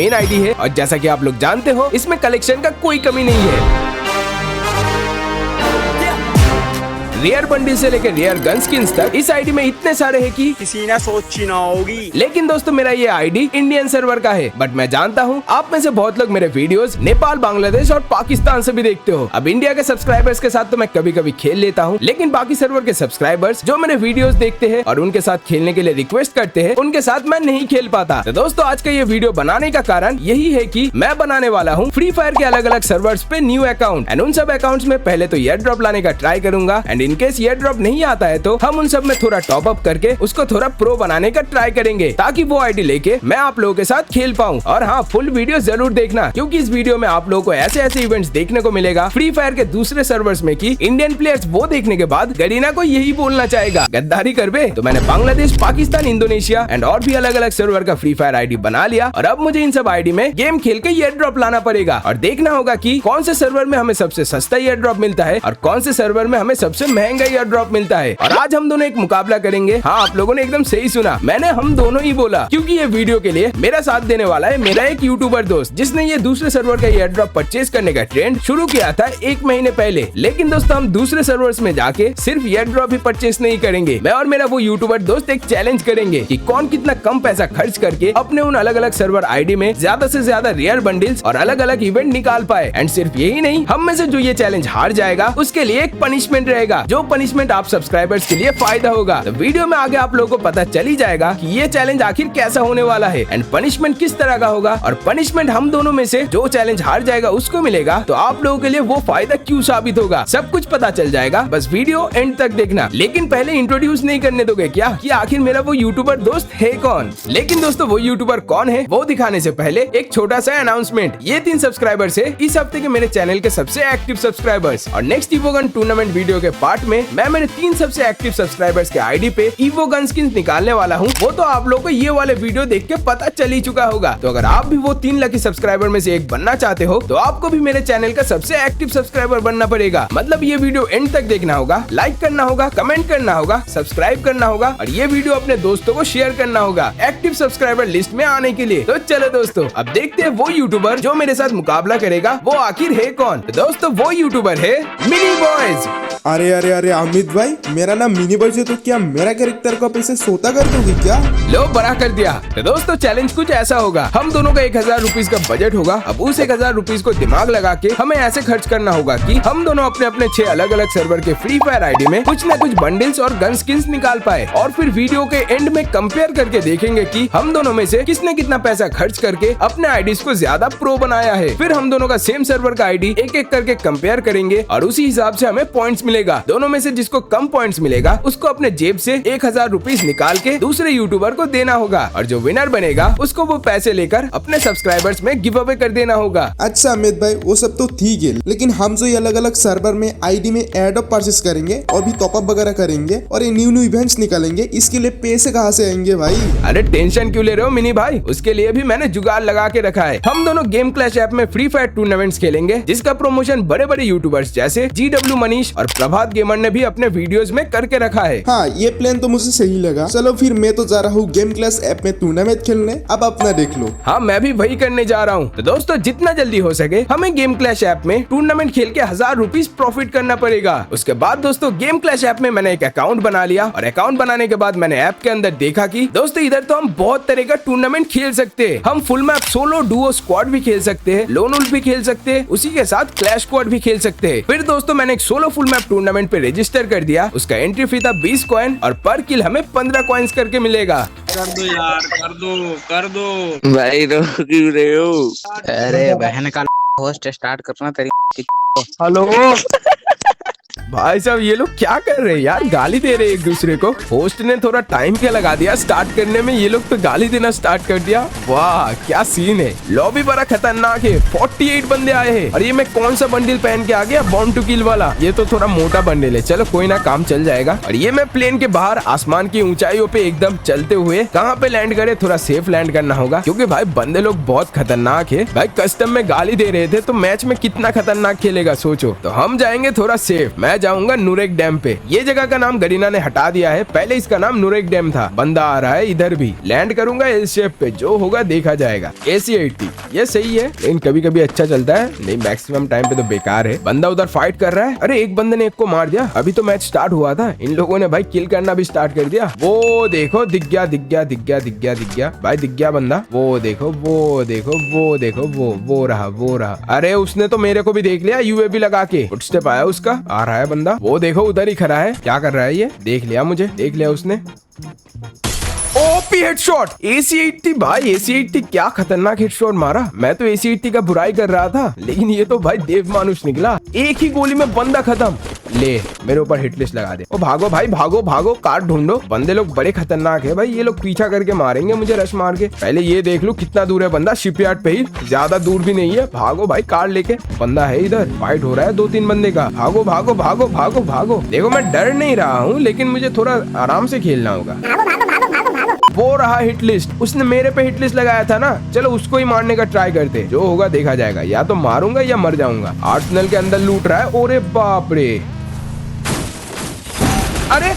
Main ID है और जैसा कि आप लोग जानते हो इसमें कलेक्शन का कोई कमी नहीं है। रेयर बंडल से लेकर रेयर गन स्किन्स तक इस आईडी में इतने सारे हैं कि किसी ने सोची ना होगी। लेकिन दोस्तों मेरा ये आईडी इंडियन सर्वर का है, बट मैं जानता हूँ आप में से बहुत लोग मेरे वीडियोस नेपाल, बांग्लादेश और पाकिस्तान से भी देखते हो। अब इंडिया के सब्सक्राइबर्स के साथ तो मैं कभी कभी खेल लेता हूँ, लेकिन बाकी सर्वर के सब्सक्राइबर्स जो मेरे वीडियोस देखते हैं और उनके साथ खेलने के लिए रिक्वेस्ट करते हैं, उनके साथ मैं नहीं खेल पाता। तो दोस्तों आज का ये वीडियो बनाने का कारण यही है कि मैं बनाने वाला हूँ फ्री फायर के अलग अलग सर्वर्स पे न्यू अकाउंट एंड उन सब अकाउंट्स में पहले तो ईयर ड्रॉप लाने का ट्राई करूंगा एंड इनकेस ईयर ड्रॉप नहीं आता है तो हम उन सब में थोड़ा टॉप अप करके उसको थोड़ा प्रो बनाने का ट्राई करेंगे, ताकि वो आईडी लेके मैं आप लोगों के साथ खेल पाऊं। और हाँ, फुल वीडियो जरूर देखना, क्योंकि इस वीडियो में आप लोगों को ऐसे ऐसे इवेंट्स देखने को मिलेगा फ्री फायर के दूसरे सर्वर्स में कि इंडियन प्लेयर्स वो देखने के बाद गरीना को यही बोलना चाहेगा, गद्दारी कर बे। तो मैंने बांग्लादेश, पाकिस्तान, इंडोनेशिया एंड और भी अलग अलग सर्वर का फ्री फायर आईडी बना लिया और अब मुझे इन सब आईडी में गेम खेल के ईयर ड्रॉप लाना पड़ेगा और देखना होगा कि कौन से सर्वर में हमें सबसे सस्ता ईयर ड्रॉप मिलता है और कौन से सर्वर में हमें सबसे महंगा ईयर ड्रॉप मिलता है। और आज हम दोनों एक मुकाबला करेंगे। हाँ, आप लोगों ने एकदम सही सुना, मैंने हम दोनों ही बोला, क्योंकि ये वीडियो के लिए मेरा साथ देने वाला है मेरा एक यूट्यूबर दोस्त, जिसने ये दूसरे सर्वर का ईयर ड्रॉप परचेज करने का ट्रेंड शुरू किया था 1 महीने पहले। लेकिन दोस्तों हम दूसरे सर्वर्स में जाके सिर्फ ईयर ड्रॉप ही परचेज नहीं करेंगे, मैं और मेरा वो यूट्यूबर दोस्त एक चैलेंज करेंगे कि कौन कितना कम पैसा खर्च करके अपने उन अलग अलग सर्वर आईडी में ज्यादा से ज्यादा रेयर बंडल्स और अलग अलग इवेंट निकाल पाए। एंड सिर्फ यही नहीं, हम में से जो ये चैलेंज हार जाएगा उसके लिए एक पनिशमेंट रहेगा, जो पनिशमेंट आप सब्सक्राइबर्स के लिए फायदा होगा। तो वीडियो में आगे आप लोगों को पता चल ही जाएगा कि ये चैलेंज आखिर कैसा होने वाला है एंड पनिशमेंट किस तरह का होगा, और पनिशमेंट हम दोनों में से जो चैलेंज हार जाएगा उसको मिलेगा। तो आप लोगों के लिए वो फायदा क्यों साबित होगा, सब कुछ पता चल जाएगा, बस वीडियो एंड तक देखना। लेकिन पहले इंट्रोड्यूस नहीं करने दोगे क्या कि आखिर मेरा वो यूट्यूबर दोस्त है कौन? लेकिन दोस्तों वो यूट्यूबर कौन है वो दिखाने से पहले एक छोटा सा अनाउंसमेंट। ये 3 सब्सक्राइबर्स है इस हफ्ते के मेरे चैनल के सबसे एक्टिव सब्सक्राइबर्स, और नेक्स्ट इवो गन टूर्नामेंट वीडियो के पार्ट में मैं मेरे 3 सबसे एक्टिव सब्सक्राइबर्स के आईडी पे इवो गन स्किन्स निकालने वाला हूँ। वो तो आप लोगों को ये वाले वीडियो देख के पता चल ही चुका होगा। तो अगर आप भी वो 3 लकी सब्सक्राइबर में से एक बनना चाहते हो तो आपको भी मेरे चैनल का सबसे एक्टिव सब्सक्राइबर बनना पड़ेगा। मतलब ये वीडियो एंड तक देखना होगा, लाइक करना होगा, कमेंट करना होगा, सब्सक्राइब करना होगा और ये वीडियो अपने दोस्तों को शेयर करना होगा एक्टिव सब्सक्राइबर लिस्ट में आने के लिए। तो चलो दोस्तों अब देखते हैं वो यूट्यूबर जो मेरे साथ मुकाबला करेगा वो आखिर है कौन। तो दोस्तों वो यूट्यूबर है मिनी बॉयज। अरे अरे अरे अमित भाई, मेरा नाम मिनी बॉयज है, तो क्या मेरा कैरेक्टर को आप ऐसे सोता कर दोगे क्या? लो बड़ा कर दिया। तो दोस्तों चैलेंज कुछ ऐसा होगा, हम दोनों का 1000 रुपीज का बजट होगा। अब उस 1000 रुपीज को दिमाग लगा के हमें ऐसे खर्च करना होगा कि हम दोनों अपने अपने 6 अलग अलग सर्वर के फ्री फायर आईडी में कुछ न कुछ बंडल्स और गन स्किन्स निकाल पाए, और फिर वीडियो के एंड में कंपेयर करके देखेंगे कि हम दोनों में से किसने कितना पैसा खर्च करके अपने आईडीज को ज्यादा प्रो बनाया है। फिर हम दोनों का सेम सर्वर का आईडी एक एक करके कंपेयर करेंगे और उसी हिसाब से हमें पॉइंट्स मिलेगा। दोनों में से जिसको कम पॉइंट्स मिलेगा उसको अपने जेब से 1000 रुपीज निकाल के दूसरे यूट्यूबर को देना होगा, और जो विनर बनेगा उसको वो पैसे लेकर अपने सब्सक्राइबर्स में गिव अवे कर देना होगा। अच्छा अमित भाई, वो सब तो ठीक है, लेकिन हम जो ये अलग अलग सर्वर में आईडी में एड ऑफ परचेस करेंगे और भी टॉप अप वगैरह करेंगे और ये न्यू इवेंट्स निकालेंगे, इसके लिए पैसे कहाँ से आएंगे भाई? अरे टेंशन क्यों ले रहे हो मिनी भाई, उसके लिए भी मैंने जुगाड़ लगा के रखा है। हम दोनों गेम क्लैश ऐप में फ्री फायर टूर्नामेंट्स खेलेंगे, जिसका प्रमोशन बड़े बड़े यूट्यूबर्स जैसे GW मनीष और प्रभात गेमर ने भी अपने वीडियोस में करके रखा है। हाँ, ये प्लान तो मुझे सही लगा। चलो फिर मैं तो जा रहा हूँ गेम क्लास ऐप में टूर्नामेंट खेलने, अब अपना देख लो। हाँ, मैं भी वही करने जा रहा हूँ। तो दोस्तों जितना जल्दी हो सके हमें गेम क्लैश ऐप में टूर्नामेंट खेल के 1000 रुपीज प्रॉफिट करना पड़ेगा। उसके बाद दोस्तों गेम क्लैश ऐप में मैंने एक अकाउंट बना लिया, और अकाउंट बनाने के बाद मैंने ऐप के अंदर देखा कि दोस्तों इधर तो हम बहुत तरह का टूर्नामेंट खेल सकते हैं। हम full map solo Duo squad भी खेल सकते हैं, लोन वुल्फ भी खेल सकते हैं, उसी के साथ क्लैश स्क्वाड भी खेल सकते हैं। फिर दोस्तों मैंने एक सोलो फुल मैप टूर्नामेंट पे रजिस्टर कर दिया। उसका एंट्री फी था 20 कॉइन और पर किल हमें 15 कॉइन्स करके मिलेगा। कर दो यार, कर दो भाई रोक क्यों रहे हो? अरे बहन का होस्ट स्टार्ट करना तेरी। हेलो भाई साहब ये लोग क्या कर रहे हैं यार, गाली दे रहे हैं एक दूसरे को। होस्ट ने थोड़ा टाइम क्या लगा दिया स्टार्ट करने में, ये लोग तो गाली देना स्टार्ट कर दिया। वाह क्या सीन है, लॉबी बड़ा खतरनाक है। 48 बंदे आए हैं, और ये मैं कौन सा बंडल पहन के आ गया, बॉर्न टू किल वाला। ये तो थोड़ा मोटा बंडल है, चलो कोई ना, काम चल जाएगा। और ये मैं प्लेन के बाहर आसमान की ऊंचाइयों पे एकदम चलते हुए कहाँ पे लैंड करे, थोड़ा सेफ लैंड करना होगा, क्योंकि भाई बंदे लोग बहुत खतरनाक है। भाई कस्टम में गाली दे रहे थे तो मैच में कितना खतरनाक खेलेगा सोचो। तो हम जाएंगे थोड़ा सेफ, मैं जाऊंगा नुरेक डैम पे। ये जगह का नाम गरीना ने हटा दिया है, पहले इसका नाम नुरेक डैम था। बंदा आ रहा है इधर भी, लैंड करूंगा एल शेप पे, जो होगा देखा जाएगा। AC-80 ये सही है, लेकिन कभी कभी अच्छा चलता है, नहीं मैक्सिमम टाइम पे तो बेकार है। बंदा उधर फाइट कर रहा है, अरे एक बंदे ने एक को मार दिया। अभी तो मैच स्टार्ट हुआ था, इन लोगों ने भाई किल करना भी स्टार्ट कर दिया। वो देखो दिख गया दिख गया दिख गया दिख गया दिख गया भाई, दिख गया बंदा। वो देखो वो देखो वो देखो वो रहा। अरे उसने तो मेरे को भी देख लिया UAV लगा के, फुटस्टेप आया उसका, आ रहा है बंदा। वो देखो उधर ही खड़ा है, क्या कर रहा है ये, देख लिया मुझे, देख लिया उसने। ओपी हेडशॉट AC-80 भाई, AC-80 क्या खतरनाक हेडशॉट मारा। मैं तो AC-80 का बुराई कर रहा था, लेकिन ये तो भाई देव मानुष निकला। एक ही गोली में बंदा खत्म। ले मेरे ऊपर हिटलिस्ट लगा दे। ओ भागो भाई भागो भागो, कार्ड ढूंढो। बंदे लोग बड़े खतरनाक है भाई, ये लोग पीछा करके मारेंगे मुझे रश मार के। पहले ये देख लूं कितना दूर है बंदा, शिपयार्ड पे ही, ज्यादा दूर भी नहीं है। भागो भाई कार्ड लेके, बंदा है इधर, फाइट हो रहा है 2-3 बंदे का। भागो भागो भागो भागो भागो। देखो मैं डर नहीं रहा हूँ, लेकिन मुझे थोड़ा आराम से खेलना होगा। वो रहा हिट लिस्ट, उसने मेरे पे हिट लिस्ट लगाया था ना, चलो उसको ही मारने का ट्राई करते, जो होगा देखा जाएगा। या तो मारूंगा या मर जाऊंगा। आर्सेनल के अंदर लूट रहा है, ओरे बाप रे। अरे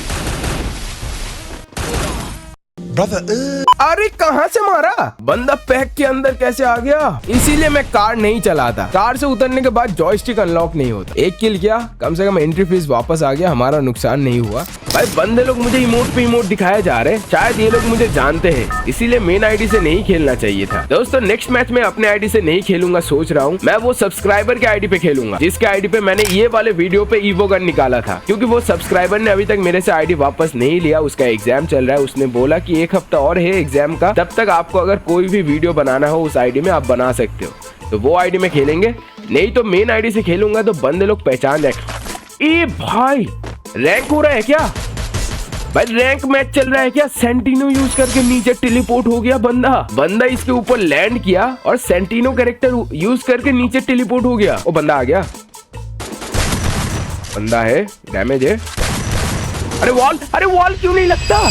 अरे कहाँ से मारा बंदा, पैक के अंदर कैसे आ गया। इसीलिए मैं कार नहीं चलाता, कार से उतरने के बाद जॉयस्टिक अनलॉक नहीं होता। एक किल किया, कम से कम एंट्री फीस वापस आ गया, हमारा नुकसान नहीं हुआ। भाई बंदे लोग मुझे इमोट पे इमोट दिखाए जा रहे हैं, शायद ये लोग मुझे जानते हैं, इसीलिए मेन आईडी से नहीं खेलना चाहिए था। दोस्तों नेक्स्ट मैच में अपने आईडी से नहीं खेलूंगा, सोच रहा हूँ मैं वो सब्सक्राइबर के आईडी पे खेलूंगा, जिसके आईडी पे मैंने ये वाले वीडियो पे ईवो गन निकाला था। क्योंकि वो सब्सक्राइबर ने अभी तक मेरे से आईडी वापस नहीं लिया, उसका एग्जाम चल रहा है। उसने बोला कि 1 हफ्ता और है एग्जाम का, तब तक आपको अगर कोई भी वीडियो बनाना हो उस आईडी में आप बना सकते हो। तो वो आईडी में खेलेंगे, नहीं तो मेन आईडी से खेलूंगा तो बंदे लोग पहचान जाएंगे। ए भाई रैंक हो रहा है क्या भाई, रैंक मैच चल रहा है क्या। सेंटिनो यूज करके नीचे टेलीपोर्ट हो गया बंदा इसके ऊपर लैंड किया और सेंटिनो कैरेक्टर यूज करके नीचे टेलीपोर्ट हो गया। वो बंदा आ गया, बंदा है, डैमेज है। अरे वॉल क्यों नहीं लगता।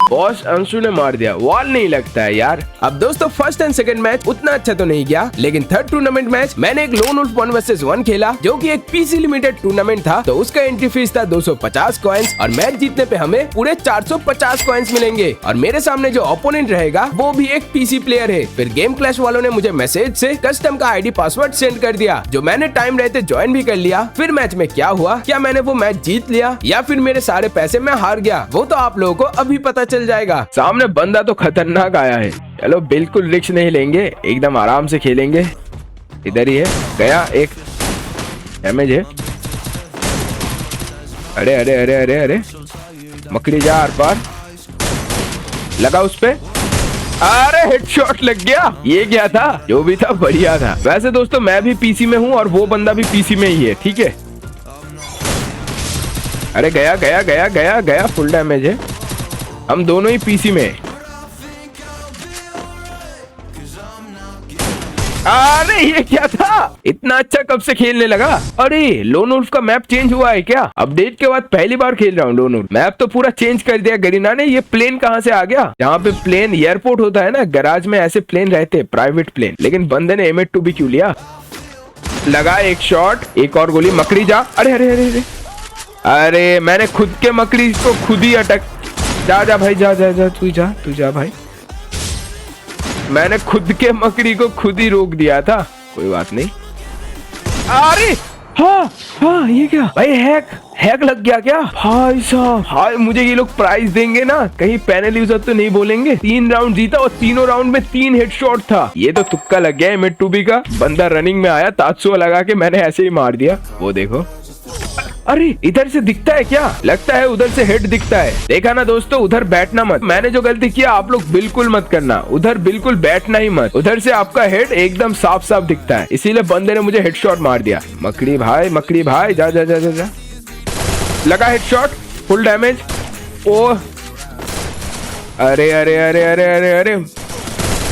बॉस अंशु ने मार दिया, वॉल नहीं लगता है यार। अब दोस्तों फर्स्ट एंड सेकंड मैच उतना अच्छा तो नहीं गया, लेकिन थर्ड टूर्नामेंट मैच मैंने एक लोन वुल्फ 1 वर्सेस 1 खेला, जो कि एक पीसी लिमिटेड टूर्नामेंट था। तो उसका एंट्री फीस था 250 कॉइन्स और मैच जीतने पे हमें पूरे 450 कॉइन्स मिलेंगे। और मेरे सामने जो ओपोनेंट रहेगा वो भी एक पीसी प्लेयर है। फिर गेम क्लैश वालों ने मुझे मैसेज से कस्टम का आईडी पासवर्ड सेंड कर दिया, जो मैंने टाइम रहते ज्वाइन भी कर लिया। फिर मैच में क्या हुआ, क्या मैंने वो मैच जीत लिया या फिर मेरे सारे पैसे मैं हार गया, वो तो आप लोगों को अभी पता चल जाएगा। सामने बंदा तो खतरनाक आया है, चलो बिल्कुल रिस्क नहीं लेंगे, एकदम आराम से खेलेंगे। इधर ही है, गया एक, डैमेज है। अरे अरे अरे अरे अरे मकड़ी जा आर पार, लगा उस पे, अरे हेडशॉट लग गया। ये क्या था, जो भी था बढ़िया था। वैसे दोस्तों मैं भी पीसी में हूँ और वो बंदा भी पीसी में ही है, ठीक है। अरे गया गया गया गया गया, फुल डैमेज है। हम दोनों ही पीसी में। अरे ये क्या था, इतना अच्छा कब से खेलने लगा। अरे लोन वुल्फ का मैप चेंज हुआ है क्या, अपडेट के बाद पहली बार खेल रहा हूँ लोन वुल्फ। मैप तो पूरा चेंज कर दिया गरीना ने। ये प्लेन कहाँ से आ गया, जहाँ पे प्लेन एयरपोर्ट होता है ना, गैराज में ऐसे प्लेन रहते, प्राइवेट प्लेन। लेकिन बंदे ने M8 भी क्यों लिया। लगा एक शॉट, एक और गोली, मकड़ी जा। अरे अरे अरे अरे अरे मैंने खुद के मकड़ी को खुद ही अटक, जा जा भाई जा जा जा, तू जा भाई। मैंने खुद के मकड़ी को खुद ही रोक दिया था, कोई बात नहीं। अरे हाँ ये क्या भाई, हैक लग गया क्या भाई साहब। हाय मुझे ये लोग प्राइज देंगे ना, कहीं पैनल यूजर तो नहीं बोलेंगे। 3 राउंड जीता और तीनों राउंड में 3 हेडशॉट था। ये तो तुक्का लग गया M8 का। बंदा रनिंग में आया, तात्सुआ लगा के मैंने ऐसे ही मार दिया। वो देखो, अरे इधर से दिखता है क्या, लगता है उधर से हेड दिखता है। देखा ना दोस्तों, उधर बैठना मत। मैंने जो गलती किया आप लोग बिल्कुल मत करना, उधर बिल्कुल बैठना ही मत। उधर से आपका हेड एकदम साफ साफ दिखता है, इसीलिए बंदे ने मुझे हेडशॉट मार दिया। मकड़ी भाई जा जा जा जा जा, लगा हेडशॉट, फुल डैमेज। ओ अरे अरे अरे अरे अरे अरे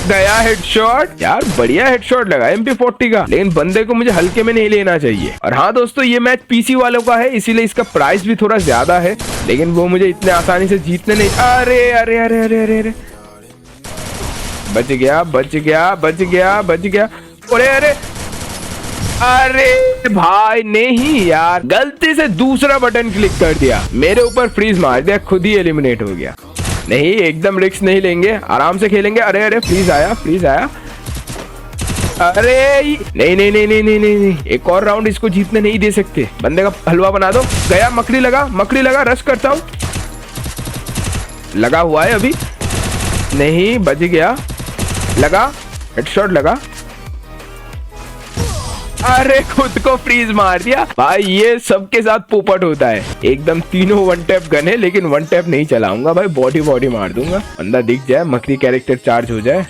गया हेडशॉट यार, बढ़िया हेडशॉट लगा MP40 का। लेकिन बंदे को मुझे हल्के में नहीं लेना चाहिए। और हाँ दोस्तों, ये मैच पीसी वालों का है, इसीलिए इसका प्राइस भी थोड़ा ज्यादा है, लेकिन वो मुझे इतने आसानी से जीतने नहीं। अरे अरे अरे अरे अरे अरे बच गया। अरे अरे अरे भाई नहीं यार, गलती से दूसरा बटन क्लिक कर दिया, मेरे ऊपर फ्रीज मार दिया, खुद ही एलिमिनेट हो गया। नहीं, एकदम रिस्क नहीं लेंगे, आराम से खेलेंगे। अरे अरे फ्रीज आया, फ्रीज आया। अरे नहीं नहीं नहीं नहीं नहीं नहीं, एक और राउंड इसको जीतने नहीं दे सकते। बंदे का हलवा बना दो। गया, मकड़ी लगा, रश करता हूँ। लगा हुआ है अभी, नहीं बच गया, लगा, हेडशॉट लगा। अरे खुद को फ्रीज मार दिया भाई, ये सबके साथ पोपट होता है। एकदम तीनों वन टैप गन है, लेकिन वन टैप नहीं चलाऊंगा भाई, बॉडी मार दूंगा। बंदा दिख जाए, मकड़ी कैरेक्टर चार्ज हो जाए।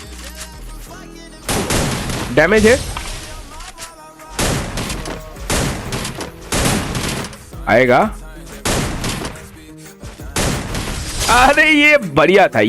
डैमेज है, आएगा। अरे ये बढ़िया था,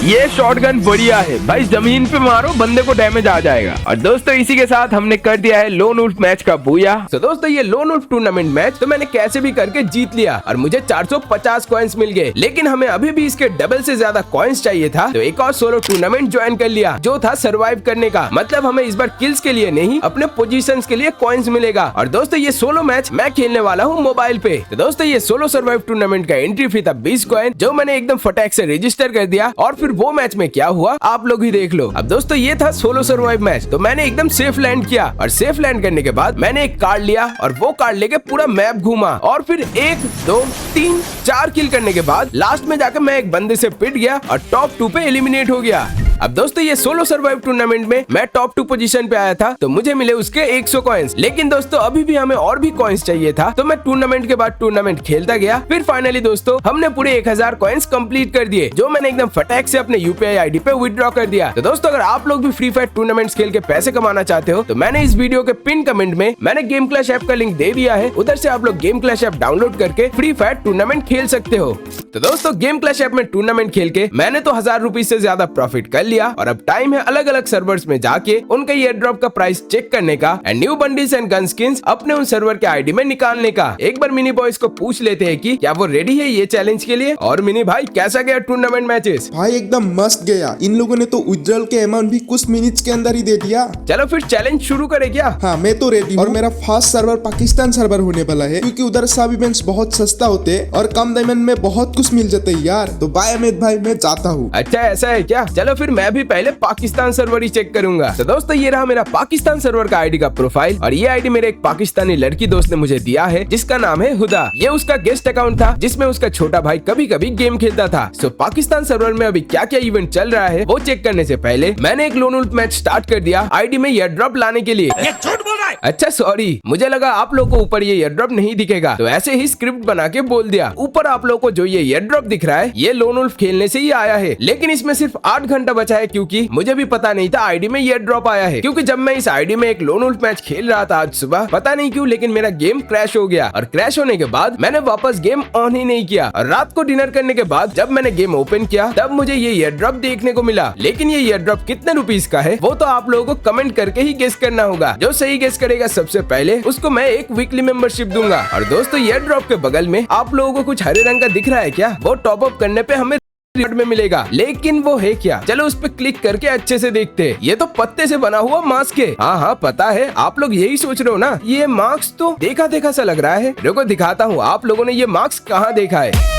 ये शॉटगन बढ़िया है भाई, जमीन पे मारो बंदे को डैमेज आ जाएगा। और दोस्तों इसी के साथ हमने कर दिया है लोन वुल्फ मैच का बूया। तो दोस्तों ये लोन वुल्फ टूर्नामेंट मैच तो मैंने कैसे भी करके जीत लिया और मुझे 450 कॉइन्स मिल गए, लेकिन हमें अभी भी इसके डबल से ज्यादा कॉइन्स चाहिए था। तो एक और सोलो टूर्नामेंट ज्वाइन कर लिया, जो था सर्वाइव करने का। मतलब हमें इस बार किल्स के लिए नहीं, अपने पोजीशंस के लिए कॉइन्स मिलेगा। और दोस्तों ये सोलो मैच मैं खेलने वाला हूँ मोबाइल पे। तो दोस्तों ये सोलो सर्वाइव टूर्नामेंट का एंट्री फी था 20 कॉइन, जो मैंने एकदम फटाक से रजिस्टर कर दिया। और फिर वो मैच में क्या हुआ आप लोग ही देख लो। अब दोस्तों ये था सोलो सर्वाइव मैच, तो मैंने एकदम सेफ लैंड किया, और सेफ लैंड करने के बाद मैंने एक कार्ड लिया और वो कार्ड लेके पूरा मैप घूमा, और फिर 1 2 3 4 किल करने के बाद लास्ट में जाकर मैं एक बंदे से पिट गया और टॉप 2 पे एलिमिनेट हो गया। अब दोस्तों ये सोलो सर्वाइव टूर्नामेंट में मैं टॉप 2 पोजीशन पे आया था, तो मुझे मिले उसके 100 कॉइन्स। लेकिन दोस्तों अभी भी हमें और भी कॉइन्स चाहिए था, तो मैं टूर्नामेंट के बाद टूर्नामेंट खेलता गया। फिर फाइनली दोस्तों हमने पूरे 1000 कॉइन्स कंप्लीट कर दिए, जो मैंने एकदम फटाक से अपने यूपीआई आईडी पे विथड्रॉ कर दिया। तो दोस्तों अगर आप लोग भी फ्री फायर टूर्नामेंट्स खेल के पैसे कमाना चाहते हो, तो मैंने इस वीडियो के पिन कमेंट में मैंने गेम क्लैश ऐप का लिंक दे दिया है, उधर से आप लोग गेम क्लैश ऐप डाउनलोड करके फ्री फायर टूर्नामेंट खेल सकते हो। तो दोस्तों गेम क्लैश ऐप में टूर्नामेंट खेल के मैंने तो 1000 रुपीज से ज्यादा प्रॉफिट कर लिया, और अब टाइम है अलग अलग सर्वर्स में जाके उनका एयर ड्रॉप का प्राइस चेक करने का and new bundles and gun skins अपने उन सर्वर के आईडी में निकालने का। एक बार मिनी बॉयज को पूछ लेते हैं कि क्या वो रेडी है ये चैलेंज के लिए। और मिनी भाई कैसा गया टूर्नामेंट मैचेस? भाई एकदम मस्त गया, इन लोगों ने तो उज्जवल के अमाउंट भी कुछ मिनट्स के अंदर ही दे दिया। चलो फिर चैलेंज शुरू करें क्या? हाँ मैं तो रेडी हूँ, और मेरा फर्स्ट सर्वर पाकिस्तान सर्वर होने वाला है, क्योंकि उधर सब इवेंट्स बहुत सस्ता होते हैं और कम डायमंड में बहुत कुछ मिल जाता है यार। तो बाय अमित भाई, मैं जाता हूँ। अच्छा ऐसा है क्या? चलो फिर मैं भी पहले पाकिस्तान सर्वर ही चेक करूंगा। तो दोस्तों ये रहा मेरा पाकिस्तान सर्वर का आईडी का प्रोफाइल, और ये आईडी मेरे एक पाकिस्तानी लड़की दोस्त ने मुझे दिया है, जिसका नाम है हुदा। ये उसका गेस्ट अकाउंट था, जिसमें उसका छोटा भाई कभी कभी गेम खेलता था। सो पाकिस्तान सर्वर में अभी क्या क्या इवेंट चल रहा है वो चेक करने से पहले मैंने एक लोन वुल्फ मैच स्टार्ट कर दिया आईडी में एयर ड्रॉप लाने के लिए। ये झूठ बोल रहा है। अच्छा सॉरी, मुझे लगा आप लोगों को ऊपर ये एयर ड्रॉप नहीं दिखेगा, तो ऐसे ही स्क्रिप्ट बना के बोल दिया। ऊपर आप लोगों को जो ये एयर ड्रॉप दिख रहा है, ये लोन वुल्फ खेलने से ही आया है, लेकिन इसमें सिर्फ 8 घंटा बचा है, क्योंकि मुझे भी पता नहीं था आईडी में एयर ड्रॉप आया है। क्योंकि जब मैं इस आईडी में एक लोन वुल्फ मैच खेल रहा था आज सुबह, पता नहीं क्यों लेकिन मेरा गेम क्रैश हो गया, और क्रैश होने के बाद मैंने वापस गेम ऑन ही नहीं किया। और रात को डिनर करने के बाद जब मैंने गेम ओपन किया, तब मुझे ये एयर ड्रॉप देखने को मिला। लेकिन ये एयर ड्रॉप कितने रुपीस का है वो तो आप लोगों को कमेंट करके ही गेस करना होगा। जो सही गेस करेगा सबसे पहले उसको मैं एक वीकली मेंबरशिप दूंगा। और दोस्तों एयर ड्रॉप के बगल में आप लोगों को कुछ हरे रंग का दिख रहा है क्या? वो टॉप अप करने पे हमें में मिलेगा, लेकिन वो है क्या? चलो उस पे क्लिक करके अच्छे से देखते हैं। ये तो पत्ते से बना हुआ मास्क है। हाँ पता है, आप लोग यही सोच रहे हो ना, ये मास्क तो देखा देखा सा लग रहा है। रुको दिखाता हूँ आप लोगों ने ये मास्क कहाँ देखा है।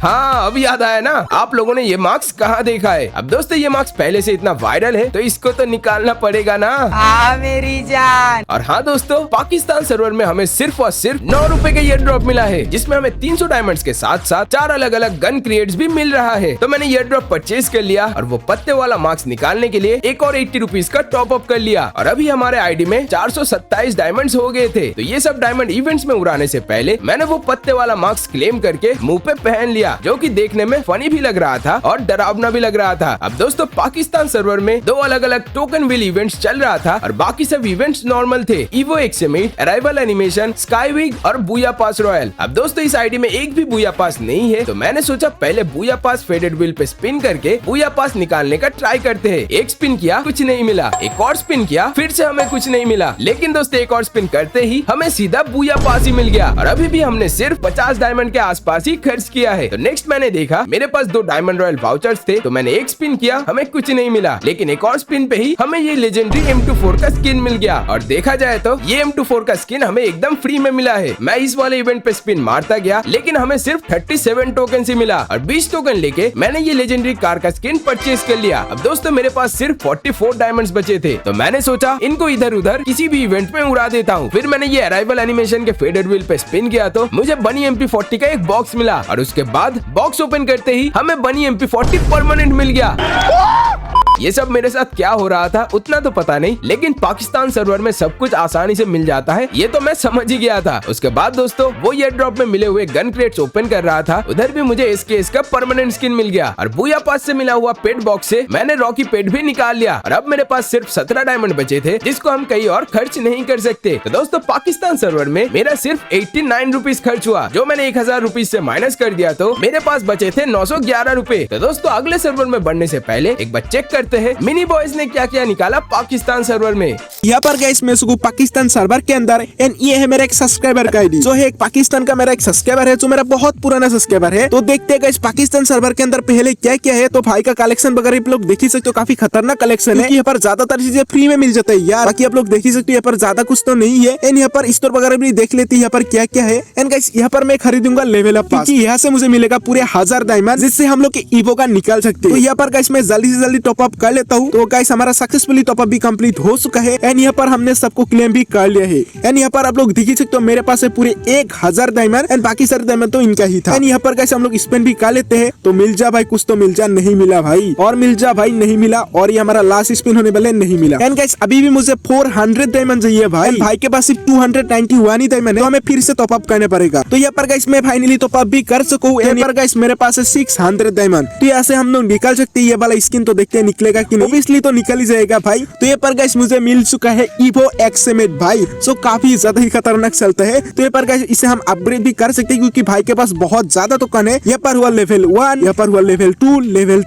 हाँ अब याद आया ना, आप लोगों ने ये मार्क्स कहाँ देखा है। अब दोस्तों ये मार्क्स पहले से इतना वायरल है, तो इसको तो निकालना पड़ेगा ना। मेरी जान। और हाँ दोस्तों, पाकिस्तान सर्वर में हमें सिर्फ और सिर्फ 9 रुपए का ये ड्रॉप मिला है, जिसमें हमें 300 डायमंड्स के साथ साथ 4 अलग अलग गन क्रिएट्स भी मिल रहा है। तो मैंने ये ड्रॉप परचेज कर लिया, और वो पत्ते वाला मार्क्स निकालने के लिए एक और 80 रुपीज का टॉप अप कर लिया। और अभी हमारे आईडी में 427 डायमंड्स हो गए थे। तो ये सब डायमंड इवेंट्स में उड़ाने से पहले मैंने वो पत्ते वाला मार्क्स क्लेम करके मुंह पे पहन लिया, जो कि देखने में फनी भी लग रहा था और डरावना भी लग रहा था। अब दोस्तों पाकिस्तान सर्वर में 2 अलग अलग टोकन विल इवेंट्स चल रहा था, और बाकी सब इवेंट्स नॉर्मल थे। इवो एक्समिट, अराइवल एनिमेशन, स्काई वीक और बूया पास रॉयल। अब दोस्तों इस आईडी में एक भी बूया पास नहीं है, तो मैंने सोचा पहले बूया पास फेडेड व्हील पे स्पिन करके बूया पास निकालने का ट्राई करते हैं। एक स्पिन किया, कुछ नहीं मिला। एक और स्पिन किया, फिर से हमें कुछ नहीं मिला। लेकिन दोस्तों एक और स्पिन करते ही हमें सीधा बूया पास ही मिल गया, और अभी भी हमने सिर्फ 50 डायमंड के आसपास ही खर्च किया है। तो नेक्स्ट मैंने देखा मेरे पास 2 डायमंड रॉयल वाउचर्स थे, तो मैंने एक स्पिन किया, हमें कुछ नहीं मिला, लेकिन एक और स्पिन पे ही हमें ये लेजेंडरी M24 का स्किन मिल गया। और देखा जाए तो ये M24 का स्किन हमें एकदम फ्री में मिला है। मैं इस वाले इवेंट पे स्पिन मारता गया, लेकिन हमें सिर्फ 37 टोकन ही मिला और 20 टोकन लेके मैंने ये लेजेंडरी कार का स्किन परचेज कर लिया। अब दोस्तों मेरे पास सिर्फ 44 डायमंड्स बचे थे, तो मैंने सोचा इनको इधर उधर किसी भी इवेंट में उड़ा देता हूँ। फिर मैंने ये अराइवल एनिमेशन के फेडेड व्हील पे स्पिन किया तो मुझे बनी MP40 का एक बॉक्स मिला और उसके बाद बॉक्स ओपन करते ही हमें बनी MP40 परमानेंट मिल गया। ये सब मेरे साथ क्या हो रहा था उतना तो पता नहीं, लेकिन पाकिस्तान सर्वर में सब कुछ आसानी से मिल जाता है ये तो मैं समझ ही गया था। उसके बाद दोस्तों वो एयर ड्रॉप में मिले हुए गन क्रेट्स ओपन कर रहा था, उधर भी मुझे SKS का परमानेंट स्किन मिल गया और बूया पास से मिला हुआ पेट बॉक्स से मैंने रॉकी पेट भी निकाल लिया और अब मेरे पास सिर्फ 17 डायमंड बचे थे, जिसको हम कहीं और खर्च नहीं कर सकते। तो दोस्तों पाकिस्तान सर्वर में मेरा सिर्फ 89 रुपीज खर्च हुआ, जो मैंने 1000 रुपीज से माइनस कर दिया तो मेरे पास बचे थे 911 रुपए। तो दोस्तों अगले सर्वर में बढ़ने से पहले एक बार चेक करते हैं मिनी बॉयज ने क्या क्या निकाला पाकिस्तान सर्वर में। यहाँ पर गाइस मैं इसको पाकिस्तान सर्वर के अंदर एंड ये है मेरा एक सब्सक्राइबर का आईडी, जो है एक पाकिस्तान का मेरा एक सब्सक्राइबर है, जो मेरा बहुत पुराना सब्सक्राइबर है। तो देखते हैं गाइस पाकिस्तान सर्वर के अंदर पहले क्या क्या है। तो भाई का कलेक्शन वगैरह आप लोग देख ही सकते हो, काफी खतरनाक कलेक्शन है। यहाँ पर ज्यादातर चीजें फ्री में मिल जाता है यार, बाकी आप लोग देख ही सकते हो यहाँ पर ज्यादा कुछ तो नहीं है। एंड यहाँ पर स्टोर वगैरह भी देख लेते हैं यहाँ पर क्या क्या है। एंड गाइस यहाँ पर मैं खरीदूंगा लेवल अप पास, यहाँ से मुझे मिलेगा पूरे 1000 डायमंड, जिससे हम लोग के ईवो का निकाल सकते हैं। तो यहाँ पर गाइस मैं जल्दी से जल्दी टॉप अप कर लेता हूँ। तो गाइस हमारा सक्सेसफुली टॉप अप भी कंप्लीट हो चुका है एंड यहाँ पर हमने सबको क्लेम भी कर लिया है। एंड यहाँ पर आप लोग देख ही सकते हो मेरे पास है पूरे 1000 डायमंड एंड बाकी सारे डायमंड तो इनका ही था। एंड यहाँ पर गाइस हम लोग स्पेन भी कर लेते हैं। तो मिल जा भाई कुछ तो मिल जा, नहीं मिला भाई, और मिल जा भाई, नहीं मिला, और ये हमारा लास्ट स्पिन होने वाले नहीं मिला। एंड गाइस अभी भी मुझे 400 डायमंड चाहिए भाई, भाई के पास सिर्फ 291 ही डायमंड है, तो हमें फिर से टॉप अप करने पड़ेगा। तो यहाँ पर गाइस मैं फाइनली टॉप अप भी कर सकूं। यहाँ पर गाइस मेरे पास है 600 डायमंड, तो यहाँ से हम लोग निकाल सकते हैं ये वाला स्किन। तो देखते हैं निकलेगा कि नहीं, ऑब्वियसली तो निकल ही जाएगा भाई। तो ये पर गाइस मुझे मिल चुका है ईवो XM8 भाई, जो काफी ज्यादा ही खतरनाक चलता है। तो ये पर गाइस इसे हम अपग्रेड भी कर सकते हैं, क्योंकि भाई के पास बहुत ज्यादा टोकन है। यहाँ पर हुआ लेवल 1, यहाँ पर हुआ लेवल 2, लेवल